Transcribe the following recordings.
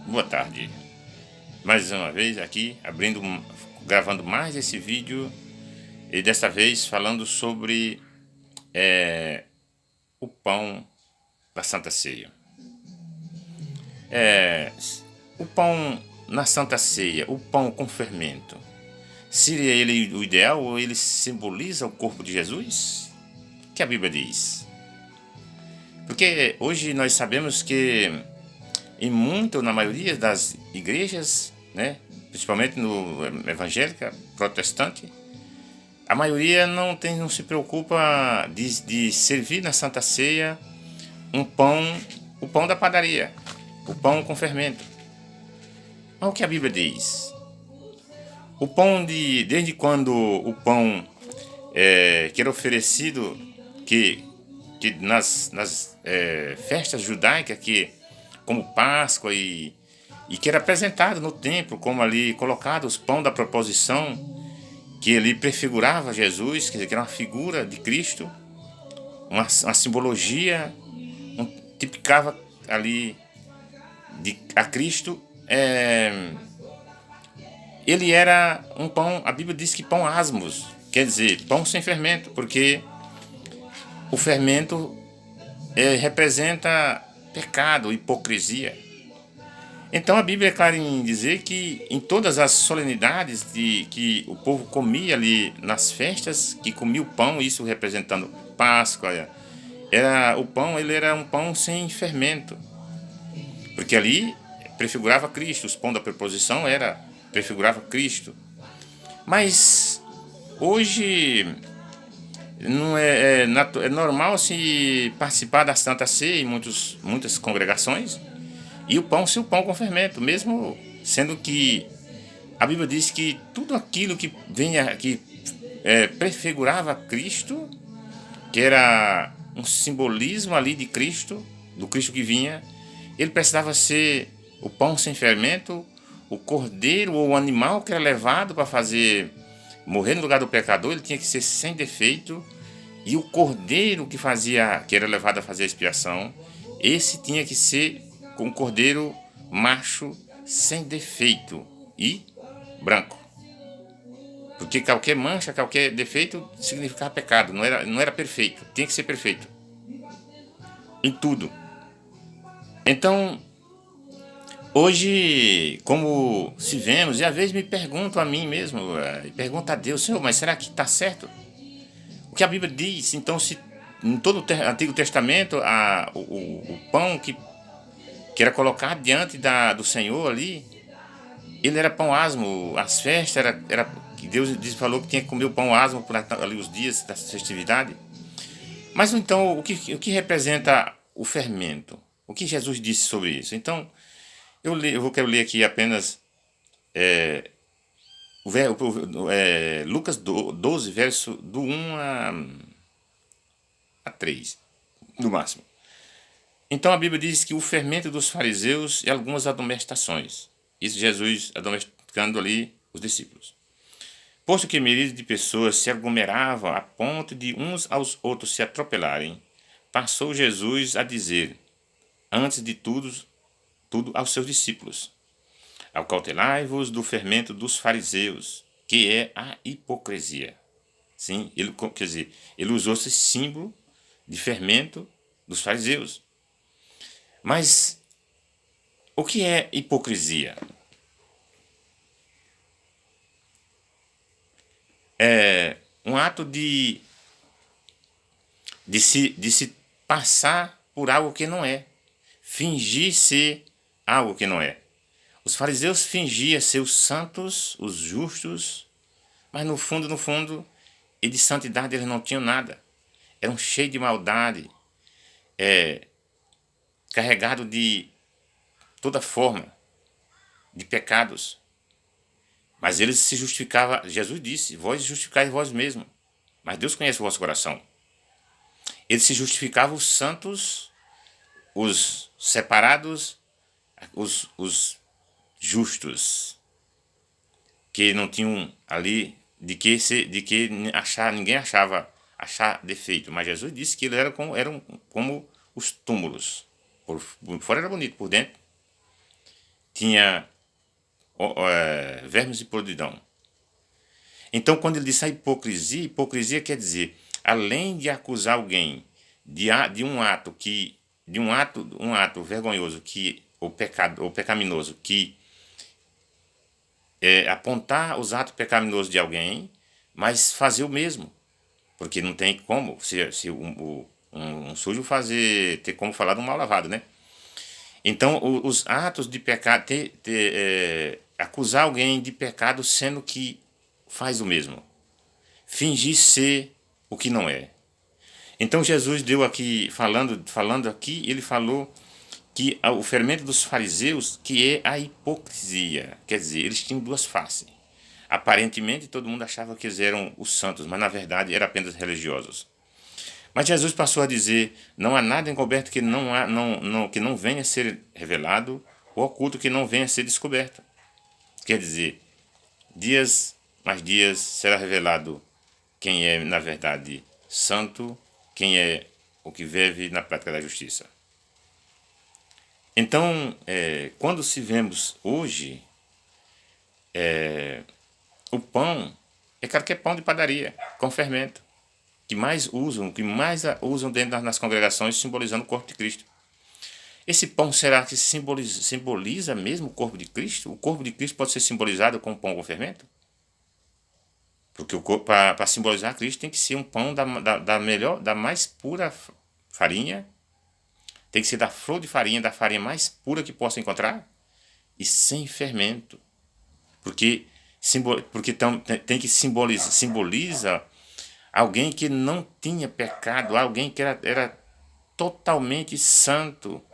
Boa tarde. Mais uma vez aqui, gravando mais esse vídeo e dessa vez falando sobre o pão da Santa Ceia. O pão na Santa Ceia, o pão com fermento, seria ele o ideal ou ele simboliza o corpo de Jesus? O que a Bíblia diz? Porque hoje nós sabemos que na maioria das igrejas, né, principalmente no evangélica, protestante, a maioria não se preocupa de servir na Santa Ceia o pão da padaria, o pão com fermento. Mas o que a Bíblia diz? Desde quando o pão que era oferecido, que nas festas judaicas, como Páscoa e que era apresentado no templo, como ali colocado os pão da proposição, que ele prefigurava Jesus, quer dizer, que era uma figura de Cristo, uma simbologia, tipicava ali a Cristo. Ele era um pão, a Bíblia diz que pão asmos, quer dizer, pão sem fermento, porque o fermento representa pecado, hipocrisia. Então a Bíblia é clara em dizer que em todas as solenidades que o povo comia ali nas festas, que comia o pão, isso representando Páscoa, ele era um pão sem fermento, porque ali prefigurava Cristo, os pão da preposição prefigurava Cristo. Mas hoje não é normal se participar da Santa Ceia em muitas congregações, e o pão ser o pão com fermento, mesmo sendo que a Bíblia diz que tudo aquilo que prefigurava Cristo, que era um simbolismo ali de Cristo, do Cristo que vinha, ele precisava ser o pão sem fermento, o cordeiro ou o animal que era levado para morrer no lugar do pecador, ele tinha que ser sem defeito, e o cordeiro que era levado a fazer a expiação, esse tinha que ser um cordeiro macho sem defeito e branco. Porque qualquer mancha, qualquer defeito significava pecado, não era perfeito, tinha que ser perfeito em tudo. Então, hoje, como se vemos, e às vezes me pergunto a mim mesmo, e pergunto a Deus, Senhor, mas será que está certo? O que a Bíblia diz? Então, se em todo o Antigo Testamento, o pão que era colocado diante do Senhor ali, ele era pão asmo, as festas que Deus falou que tinha que comer o pão asmo por ali os dias da festividade. Mas então, o que representa o fermento? O que Jesus disse sobre isso? Então, quero ler aqui apenas Lucas 12, verso do 1 a 3, no máximo. Então a Bíblia diz que o fermento dos fariseus e algumas admoestações. Isso Jesus admoestando ali os discípulos. Posto que milhares de pessoas se aglomeravam a ponto de uns aos outros se atropelarem, passou Jesus a dizer, antes de tudo aos seus discípulos: acautelai-vos do fermento dos fariseus, que é a hipocrisia. Sim, ele usou esse símbolo de fermento dos fariseus. Mas o que é hipocrisia? É um ato de se passar por algo que não é. Fingir ser algo que não é. Os fariseus fingiam ser os santos, os justos, mas no fundo, e de santidade eles não tinham nada. Eram cheios de maldade, carregado de toda forma de pecados. Mas eles se justificavam. Jesus disse, vós justificais vós mesmos, mas Deus conhece o vosso coração. Eles se justificavam os santos, os separados, os justos, que não tinham ali ninguém achar defeito. Mas Jesus disse que eles eram como os túmulos. Por fora era bonito, por dentro tinha vermes de podridão. Então, quando ele diz a hipocrisia, hipocrisia quer dizer, além de acusar alguém de um ato vergonhoso, que o pecaminoso, que apontar os atos pecaminosos de alguém, mas fazer o mesmo, porque não tem como se um sujo ter como falar de um mal lavado, né? Então, os atos de pecado, acusar alguém de pecado sendo que faz o mesmo. Fingir ser o que não é. Então, Jesus deu aqui, falando aqui, ele falou que o fermento dos fariseus, que é a hipocrisia. Quer dizer, eles tinham duas faces. Aparentemente, todo mundo achava que eles eram os santos, mas na verdade eram apenas religiosos. Mas Jesus passou a dizer, não há nada encoberto que não venha a ser revelado, ou oculto que não venha a ser descoberto. Quer dizer, dias mais dias será revelado quem é, na verdade, santo, quem é o que vive na prática da justiça. Então, quando se vemos hoje, o pão, é claro que é pão de padaria, com fermento, que mais usam dentro das congregações, simbolizando o corpo de Cristo. Esse pão, será que simboliza mesmo o corpo de Cristo? O corpo de Cristo pode ser simbolizado com pão com fermento? Porque para simbolizar Cristo tem que ser um pão da mais pura farinha, tem que ser da flor de farinha, da farinha mais pura que possa encontrar, e sem fermento. Porque tem que simboliza alguém que não tinha pecado, alguém que era totalmente santo,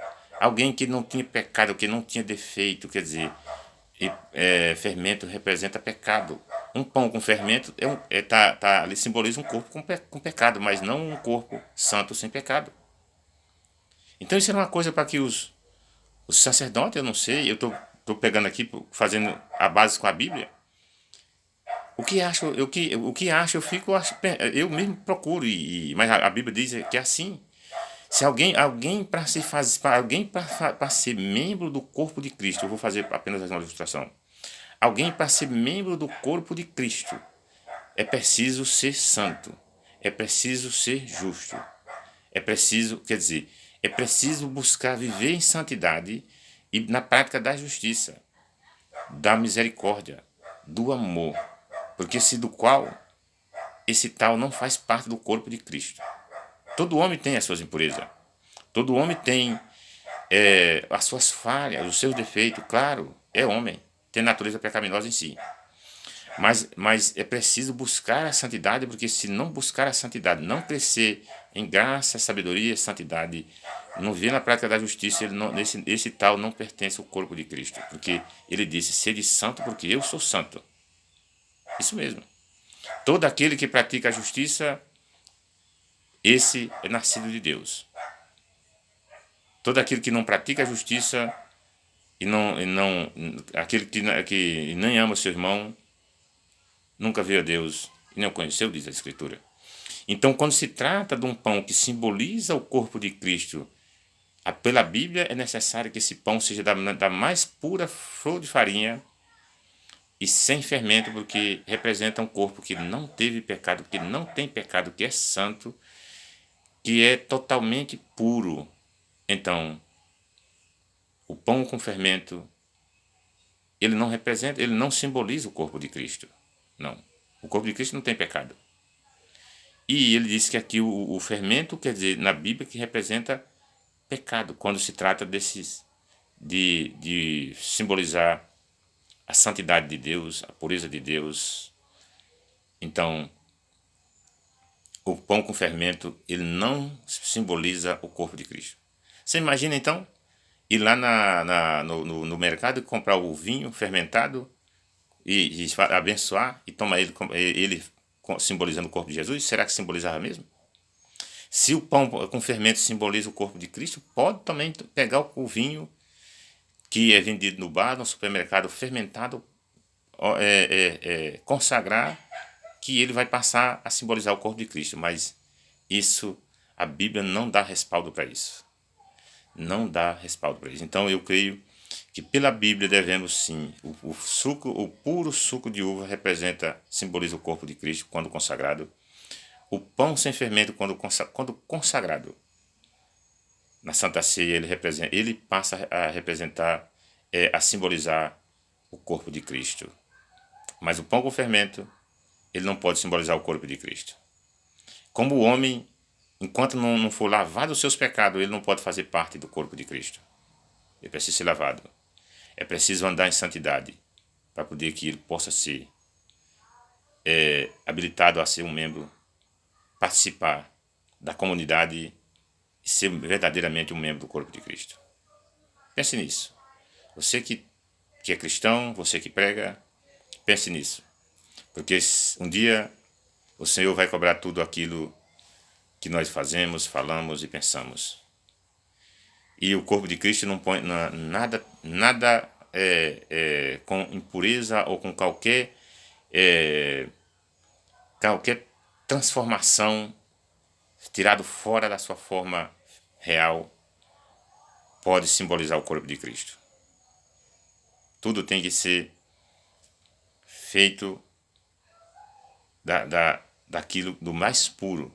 alguém que não tinha pecado, que não tinha defeito. Quer dizer, fermento representa pecado. Um pão com fermento ali simboliza um corpo com pecado, mas não um corpo santo sem pecado. Então isso era uma coisa para que os sacerdotes, eu não sei, eu estou pegando aqui, fazendo a base com a Bíblia. O que acho, eu mesmo procuro, mas a Bíblia diz que é assim. Se alguém para ser membro do corpo de Cristo, eu vou fazer apenas uma ilustração. Alguém para ser membro do corpo de Cristo é preciso ser santo, é preciso ser justo, é preciso buscar viver em santidade e na prática da justiça, da misericórdia, do amor, porque se do qual esse tal não faz parte do corpo de Cristo. Todo homem tem as suas impurezas, todo homem tem as suas falhas, os seus defeitos, claro, é homem, tem natureza pecaminosa em si. Mas é preciso buscar a santidade, porque se não buscar a santidade, não crescer em graça, sabedoria, santidade, não viver na prática da justiça, esse tal não pertence ao corpo de Cristo, porque ele disse, sede santo porque eu sou santo. Isso mesmo. Todo aquele que pratica a justiça, esse é nascido de Deus. Todo aquele que não pratica a justiça aquele que nem ama seu irmão, nunca viu a Deus e não conheceu, diz a Escritura. Então, quando se trata de um pão que simboliza o corpo de Cristo, pela Bíblia é necessário que esse pão seja da mais pura flor de farinha e sem fermento, porque representa um corpo que não teve pecado, que não tem pecado, que é santo, que é totalmente puro. Então, o pão com fermento, ele não simboliza o corpo de Cristo. Não. O corpo de Cristo não tem pecado. E ele disse que aqui o fermento, quer dizer, na Bíblia, que representa pecado, quando se trata de simbolizar a santidade de Deus, a pureza de Deus. Então, o pão com fermento, ele não simboliza o corpo de Cristo. Você imagina, então, ir lá no mercado e comprar o vinho fermentado e abençoar e tomar ele simbolizando o corpo de Jesus? Será que simbolizava mesmo? Se o pão com fermento simboliza o corpo de Cristo, pode também pegar o vinho que é vendido no bar, no supermercado, fermentado, consagrar, que ele vai passar a simbolizar o corpo de Cristo. Mas isso, a Bíblia não dá respaldo para isso. Não dá respaldo para isso. Então eu creio que pela Bíblia devemos sim, o puro suco de uva simboliza o corpo de Cristo quando consagrado, o pão sem fermento quando consagrado. Na Santa Ceia ele passa a representar, a simbolizar o corpo de Cristo. Mas o pão com fermento, ele não pode simbolizar o corpo de Cristo. Como o homem, enquanto não for lavado os seus pecados, ele não pode fazer parte do corpo de Cristo. Ele precisa ser lavado. É preciso andar em santidade para poder que ele possa ser habilitado a ser um membro, participar da comunidade e ser verdadeiramente um membro do corpo de Cristo. Pense nisso. Você que é cristão, você que prega, pense nisso. Porque um dia o Senhor vai cobrar tudo aquilo que nós fazemos, falamos e pensamos. E o corpo de Cristo não põe nada com impureza ou com qualquer transformação tirado fora da sua forma real pode simbolizar o corpo de Cristo. Tudo tem que ser feito daquilo do mais puro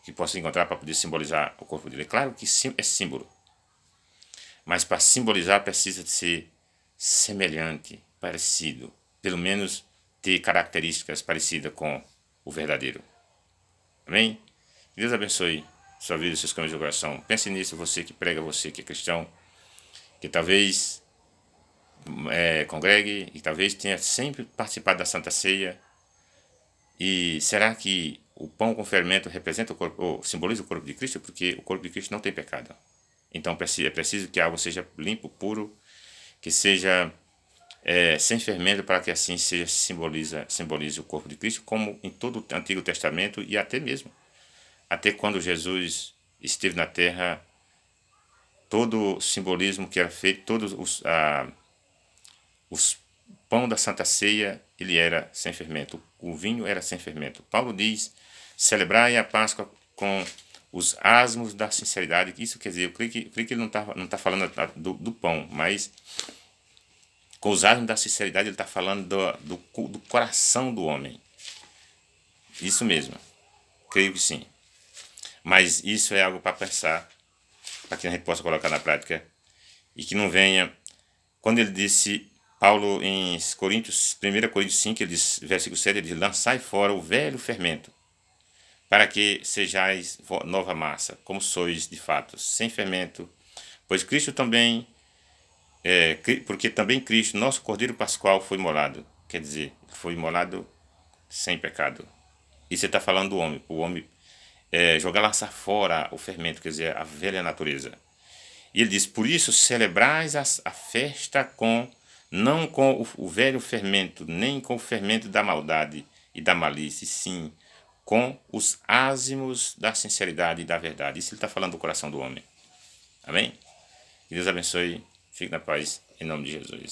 que possa encontrar para poder simbolizar o corpo dele. É claro que é símbolo, mas para simbolizar precisa de ser semelhante, parecido, pelo menos ter características parecidas com o verdadeiro. Amém? Que Deus abençoe sua vida e seus caminhos de coração. Pense nisso, você que prega, você que é cristão, que talvez congregue e talvez tenha sempre participado da Santa Ceia. E será que o pão com fermento representa o corpo, ou simboliza o corpo de Cristo? Porque o corpo de Cristo não tem pecado. Então é preciso que algo seja limpo, puro, que seja sem fermento, para que assim simbolize o corpo de Cristo, como em todo o Antigo Testamento e até quando Jesus esteve na terra, todo o simbolismo que era feito, todos os pão da Santa Ceia, ele era sem fermento, o vinho era sem fermento. Paulo diz, celebrai a Páscoa com os asmos da sinceridade. Isso quer dizer, eu creio que ele não tá falando do pão, mas com os asmos da sinceridade ele está falando do coração do homem. Isso mesmo, creio que sim. Mas isso é algo para pensar, para que a gente possa colocar na prática e que não venha, quando ele disse, Paulo em 1 Coríntios 5, ele diz, versículo 7, ele diz, lançai fora o velho fermento, para que sejais nova massa, como sois de fato, sem fermento, pois Cristo também, porque também Cristo, nosso Cordeiro Pascual, foi imolado, quer dizer, foi imolado sem pecado. E você está falando do homem, o homem lançar fora o fermento, quer dizer, a velha natureza. E ele diz, por isso celebrais a festa não com o velho fermento, nem com o fermento da maldade e da malícia, sim, com os ázimos da sinceridade e da verdade. Isso ele está falando do coração do homem. Amém? Que Deus abençoe. Fique na paz, em nome de Jesus.